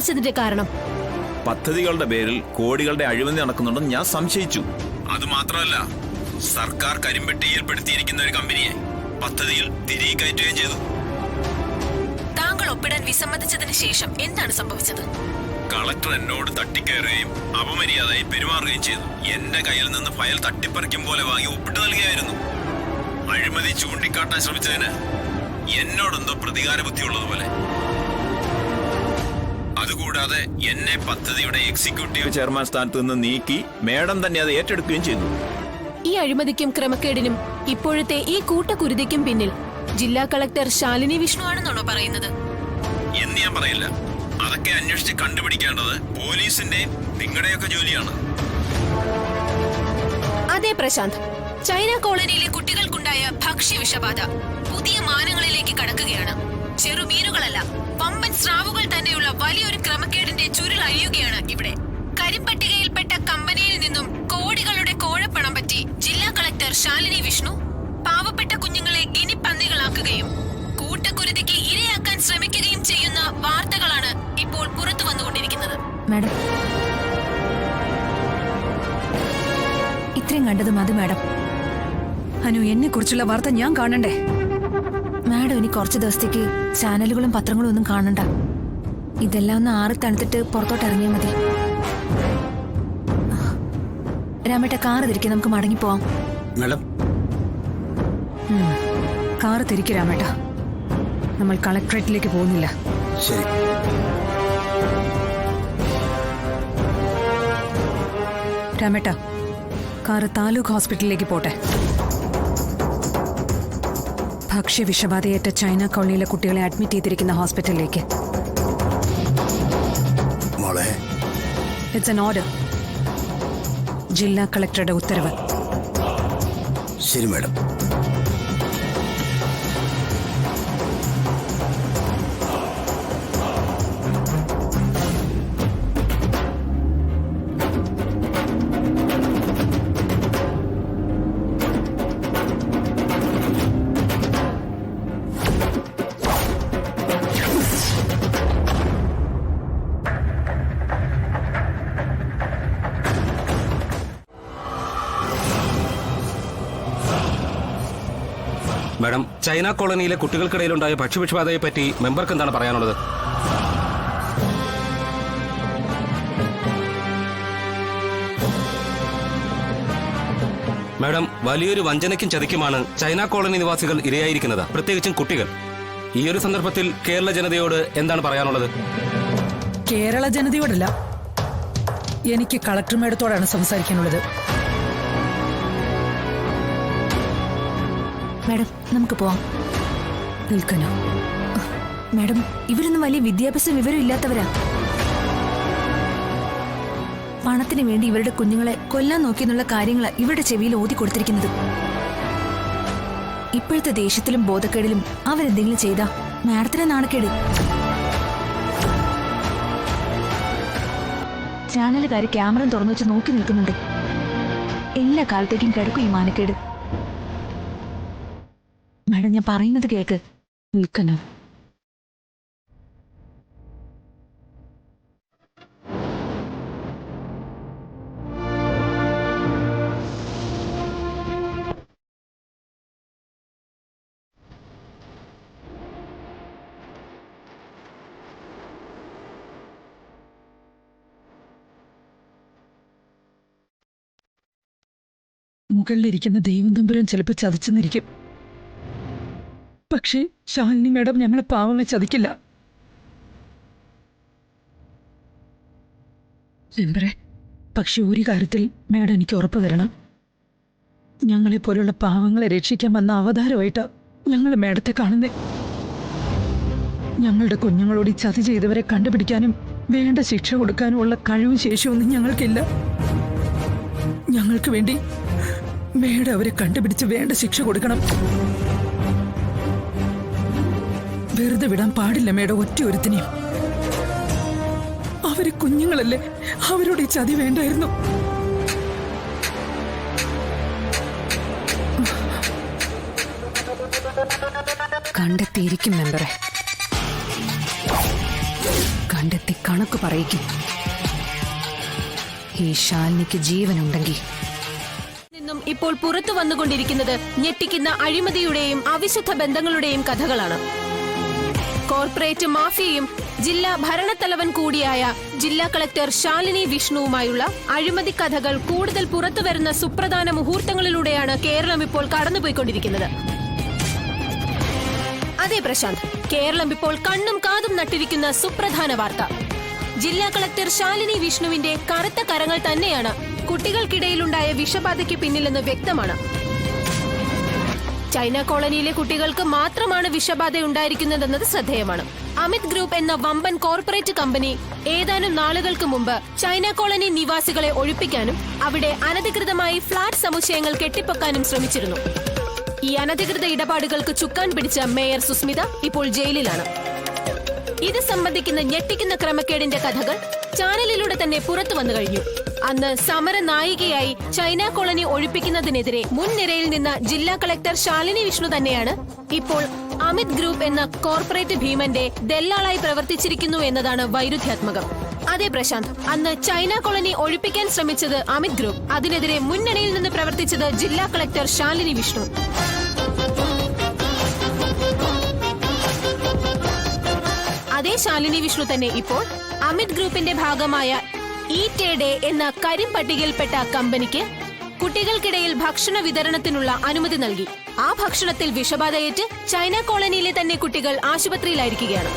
വിസമ്മതിച്ചതിന്റെ കാരണം? പദ്ധതികളുടെ പേരിൽ കോടികളുടെ അഴിമതി നടക്കുന്നുണ്ടെന്ന് ഞാൻ സംശയിച്ചു. അതുമാത്രമല്ല, സർക്കാർ കരിമ്പെട്ടിയിൽപ്പെടുത്തിയിരിക്കുന്ന ഒരു കമ്പനിയെ പദ്ധതിയിൽ തിരികെ കയറ്റുകയും ചെയ്തു. താങ്കൾ ഒപ്പിടാൻ വിസമ്മതിച്ചതിന് ശേഷം എന്താണ് സംഭവിച്ചത്? കളക്ടർ എന്നോട് തട്ടിക്കയറുകയും അപമര്യാദയായി പെരുമാറുകയും ചെയ്തു. എന്റെ കയ്യിൽ നിന്ന് ഫയൽ തട്ടിപ്പറിക്കും പോലെ വാങ്ങി ഒപ്പിട്ട് നൽകുകയായിരുന്നു. അഴിമതി ചൂണ്ടിക്കാട്ടാൻ ശ്രമിച്ചതിന് എന്നോടെന്തോ പ്രതികാര ബുദ്ധിയുള്ളതുപോലെ. അതുകൂടാതെ എന്നെ പദ്ധതിയുടെ എക്സിക്യൂട്ടീവ് ചെയർമാൻ സ്ഥാനത്ത് നിന്ന് നീക്കി മേഡം തന്നെ അത് ഏറ്റെടുക്കുകയും ചെയ്തു. ഈ അഴിമതിക്കും ക്രമക്കേടിനും ഇപ്പോഴത്തെ ഈ കൂട്ടക്കുരുതിക്കും പിന്നിൽ ജില്ലാ കളക്ടർ ശാലിനി വിഷ്ണു ആണെന്നാണോ പറയുന്നത്? എന്ന് ഞാൻ പറയില്ല. അതൊക്കെ അന്വേഷിച്ച് കണ്ടുപിടിക്കേണ്ടത് പോലീസിന്റെയും നിങ്ങളുടെയൊക്കെ ജോലിയാണ്. അതെ പ്രശാന്ത്, ചൈന കോളനിയിലെ കുട്ടികൾക്കുണ്ടായ ഭക്ഷ്യവിഷബാധ പുതിയ മാനങ്ങളിലേക്ക് കടക്കുകയാണ്. ചെറുമീനുകളല്ല, വമ്പൻ സ്രാവുകൾ തന്നെയുള്ള വലിയൊരു ക്രമക്കേടിന്റെ ചുരുൾ അഴിയുകയാണ് ഇവിടെ. കരിമ്പട്ടികയിൽപ്പെട്ട കമ്പനിയിൽ നിന്നും കോടികളുടെ കോഴപ്പണം പറ്റി ജില്ലാ കളക്ടർ ശാലിനി വിഷ്ണു പാവപ്പെട്ട കുഞ്ഞുങ്ങളെ ഗിനിപ്പന്നികളാക്കുകയും കൂട്ടക്കുരുതിക്ക് ഇരയാക്കാൻ ശ്രമിക്കുകയും ചെയ്യുന്ന വാർത്തകളാണ് ഇപ്പോൾ പുറത്തു വന്നുകൊണ്ടിരിക്കുന്നത്. മാഡം, ഇത്രയും കണ്ടത് മതി മാഡം. അനു, എന്നെ കുറിച്ചുള്ള വാർത്ത ഞാൻ കാണണ്ടേ? മാഡം ഇനി കുറച്ച് ദിവസത്തേക്ക് ചാനലുകളും പത്രങ്ങളും ഒന്നും കാണണ്ട. ഇതെല്ലാം ഒന്ന് ആറി തണുത്തിട്ട് പുറത്തോട്ട് ഇറങ്ങിയാൽ മതി. രാമേട്ട, കാറ് തിരികെ നമുക്ക് മടങ്ങിപ്പോവാം. കാറ് തിരികെ രാമേട്ട, നമ്മൾ കളക്ടറേറ്റിലേക്ക് പോകുന്നില്ല. ശരി. രാമേട്ട, കാറ് താലൂക്ക് ഹോസ്പിറ്റലിലേക്ക് പോട്ടെ. ഭക്ഷ്യവിഷബാധയേറ്റ ചൈന കോളനിയിലെ കുട്ടികളെ അഡ്മിറ്റ് ചെയ്തിരിക്കുന്ന ഹോസ്പിറ്റലിലേക്ക്. It's an order. ജില്ലാ കളക്ടറുടെ ഉത്തരവ്. ശരി മാഡം. മാഡം, ചൈന കോളനിയിലെ കുട്ടികൾക്കിടയിലുണ്ടായ ഭക്ഷ്യവിഷബാധയെ പറ്റി മെമ്പർക്ക് എന്താണ് പറയാനുള്ളത്? മാഡം, വലിയൊരു വഞ്ചനയ്ക്കും ചതിക്കുമാണ് ചൈന കോളനി നിവാസികൾ ഇരയായിരിക്കുന്നത്, പ്രത്യേകിച്ചും കുട്ടികൾ. ഈ ഒരു സന്ദർഭത്തിൽ കേരള ജനതയോട് എന്താണ് പറയാനുള്ളത്? കേരള ജനതയോടല്ല, എനിക്ക് കളക്ടർ മേഡത്തോടാണ് സംസാരിക്കാനുള്ളത്. മാഡം, നമുക്ക് പോവാം. നിൽക്കണോ മാഡം? ഇവരൊന്നും വലിയ വിദ്യാഭ്യാസം വിവരം ഇല്ലാത്തവരാ. പണത്തിന് വേണ്ടി ഇവരുടെ കുഞ്ഞുങ്ങളെ കൊല്ലാൻ നോക്കിയെന്നുള്ള കാര്യങ്ങളാ ഇവരുടെ ചെവിയിൽ ഓതി കൊടുത്തിരിക്കുന്നത്. ഇപ്പോഴത്തെ ദേഷ്യത്തിലും ബോധക്കേടിലും അവരെന്തെങ്കിലും ചെയ്താ മാഡത്തിനെ നാണക്കേട്. ചാനലുകാര് ക്യാമറ തുറന്നു വെച്ച് നോക്കി നിൽക്കുന്നുണ്ട്. എല്ലാ കാലത്തേക്കും കിടക്കും ഈ മാനക്കേട്. മാഡം, ഞാൻ പറയുന്നത് കേക്ക്. നിൽക്കണോ? മുകളിലിരിക്കുന്ന ദൈവം തമ്പുരാൻ ചിലപ്പോൾ ചതിച്ചെന്നിരിക്കും. പക്ഷേ ശാലിനി മാഡം ഞങ്ങളെ പാവങ്ങളെ ചതിക്കില്ല. മെമ്പറെ, പക്ഷെ ഒരു കാര്യത്തിൽ മാഡം എനിക്ക് ഉറപ്പ് തരണം. ഞങ്ങളെപ്പോലുള്ള പാവങ്ങളെ രക്ഷിക്കാൻ വന്ന അവതാരമായിട്ടാ ഞങ്ങൾ മാഡത്തെ കാണുന്നത്. ഞങ്ങളുടെ കുഞ്ഞുങ്ങളോട് ഈ ചതി ചെയ്തവരെ കണ്ടുപിടിക്കാനും വേണ്ട ശിക്ഷ കൊടുക്കാനും ഉള്ള കഴിവും ശേഷിയൊന്നും ഞങ്ങൾക്കില്ല. ഞങ്ങൾക്ക് വേണ്ടി മേഡം അവരെ കണ്ടുപിടിച്ച് വേണ്ട ശിക്ഷ കൊടുക്കണം. വെറുതെ വിടാൻ പാടില്ല മേഡം ഒറ്റ ഒരുത്തിനെയും. അവര് കുഞ്ഞുങ്ങളല്ലേ, അവരോട് ഈ ചതി വേണ്ടായിരുന്നു. കണ്ടെത്തിയിരിക്കും മെമ്പറെ. കണ്ടെത്തി കണക്ക് പറയിക്കും. ഈ ശാലിനിക്ക് ജീവനുണ്ടെങ്കിൽ നിന്നും ഇപ്പോൾ പുറത്തു വന്നുകൊണ്ടിരിക്കുന്നത് ഞെട്ടിക്കുന്ന അഴിമതിയുടെയും അവിശുദ്ധ ബന്ധങ്ങളുടെയും കഥകളാണ്. കോർപ്പറേറ്റ് മാഫിയയും ജില്ലാ ഭരണത്തലവൻ കൂടിയായ ജില്ലാ കളക്ടർ ശാലിനി വിഷ്ണുവുമായുള്ള അഴിമതി കഥകൾ കൂടുതൽ പുറത്തുവരുന്ന സുപ്രധാന മുഹൂർത്തങ്ങളിലൂടെയാണ് കേരളം ഇപ്പോൾ കടന്നുപോയിക്കൊണ്ടിരിക്കുന്നത്. അതെ പ്രശാന്ത്, കേരളം ഇപ്പോൾ കണ്ണും കാതും നട്ടിരിക്കുന്ന സുപ്രധാന വാർത്ത. ജില്ലാ കളക്ടർ ശാലിനി വിഷ്ണുവിന്റെ കറുത്ത കരങ്ങൾ തന്നെയാണ് കുട്ടികൾക്കിടയിലുണ്ടായ വിഷബാധയ്ക്ക് പിന്നിലെന്ന് വ്യക്തമാണ്. ചൈന കോളനിയിലെ കുട്ടികൾക്ക് മാത്രമാണ് വിഷബാധ ഉണ്ടായിരിക്കുന്നതെന്നത് ശ്രദ്ധേയമാണ്. അമിത് ഗ്രൂപ്പ് എന്ന വമ്പൻ കോർപ്പറേറ്റ് കമ്പനി ഏതാനും നാളുകൾക്ക് മുമ്പ് ചൈന കോളനി നിവാസികളെ ഒഴിപ്പിക്കാനും അവിടെ അനധികൃതമായി ഫ്ളാറ്റ് സമുച്ചയങ്ങൾ കെട്ടിപ്പൊക്കാനും ശ്രമിച്ചിരുന്നു. ഈ അനധികൃത ഇടപാടുകൾക്ക് ചുക്കാൻ പിടിച്ച മേയർ സുസ്മിത ഇപ്പോൾ ജയിലിലാണ്. ഇത് സംബന്ധിക്കുന്ന ഞെട്ടിക്കുന്ന ക്രമക്കേടിന്റെ കഥകൾ ചാനലിലൂടെ തന്നെ പുറത്തു വന്നു കഴിഞ്ഞു. അന്ന് സമര നായികയായി ചൈന കോളനി ഒഴിപ്പിക്കുന്നതിനെതിരെ മുൻനിരയിൽ നിന്ന ജില്ലാ കളക്ടർ ശാലിനി വിഷ്ണു തന്നെയാണ് ഇപ്പോൾ അമിത് ഗ്രൂപ്പ് എന്ന കോർപ്പറേറ്റ് ഭീമന്റെ ദല്ലാളായി പ്രവർത്തിച്ചിരിക്കുന്നു എന്നതാണ് വൈരുദ്ധ്യാത്മകം. അതെ പ്രശാന്ത്, അന്ന് ചൈന കോളനി ഒഴിപ്പിക്കാൻ ശ്രമിച്ചത് അമിത് ഗ്രൂപ്പ്, അതിനെതിരെ മുൻനിരയിൽ നിന്ന് പ്രവർത്തിച്ചത് ജില്ലാ കളക്ടർ ശാലിനി വിഷ്ണു. അതേ ശാലിനി വിഷ്ണു തന്നെ ഇപ്പോൾ അമിത് ഗ്രൂപ്പിന്റെ ഭാഗമായ ഈറ്റ് എ ഡേ എന്ന കരിമ്പട്ടികയിൽപ്പെട്ട കമ്പനിക്ക് കുട്ടികൾക്കിടയിൽ ഭക്ഷണ വിതരണത്തിനുള്ള അനുമതി നൽകി. ആ ഭക്ഷണത്തിൽ വിഷബാധയേറ്റ് ചൈന കോളനിയിലെ തന്നെ കുട്ടികൾ ആശുപത്രിയിലായിരിക്കുകയാണ്.